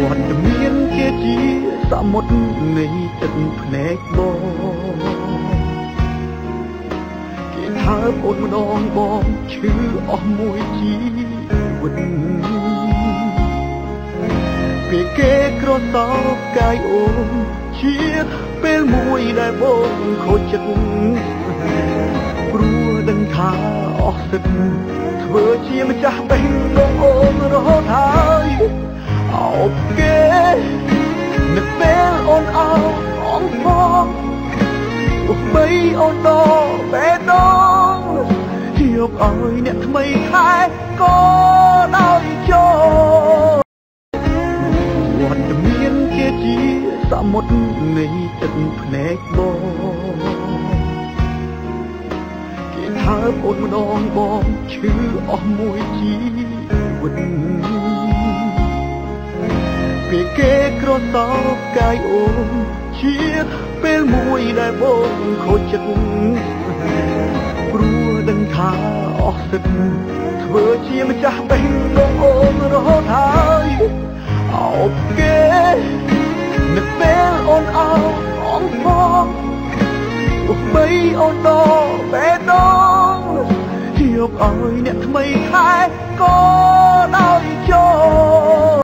វត្តមានគេជាសមុទ្រនៃទឹកភ្នែកបងគេថាអូនម្ដងបងឈឺអស់មួយជីវិតពេលគេក្រសោបកាយអូនជាពេលមួយដែលបងខូចចិត្តព្រោះដឹងថាអស់សិទ្ធធ្វើជាម្ចាស់បេះដូងអូនរហូតហើយអោបគេនៅពេលអូនអោបអងផងទោះបីអូនដល់បេះដូងយកឲ្យអ្នកថ្មីខែក៏ដោយចូលវត្តមានគេជាសមុទ្រនៃទឹកភ្នែកបងគេថាអូនម្ដងបងឈឺអស់មួយជីវិតពេលគេក្រសោបកាយអូនជាពេលមួយដែលបងខូចចិត្តព្រោះដឹងថាអស់សិទ្ធធ្វើជាម្ចាស់បេះដូងអូនរហូតហើយអោបគេនៅពេលអូនអោបអងផងទោះបីអូនដល់បេះដូងយកឲ្យអ្នកថ្មីខែក៏ដោយចូល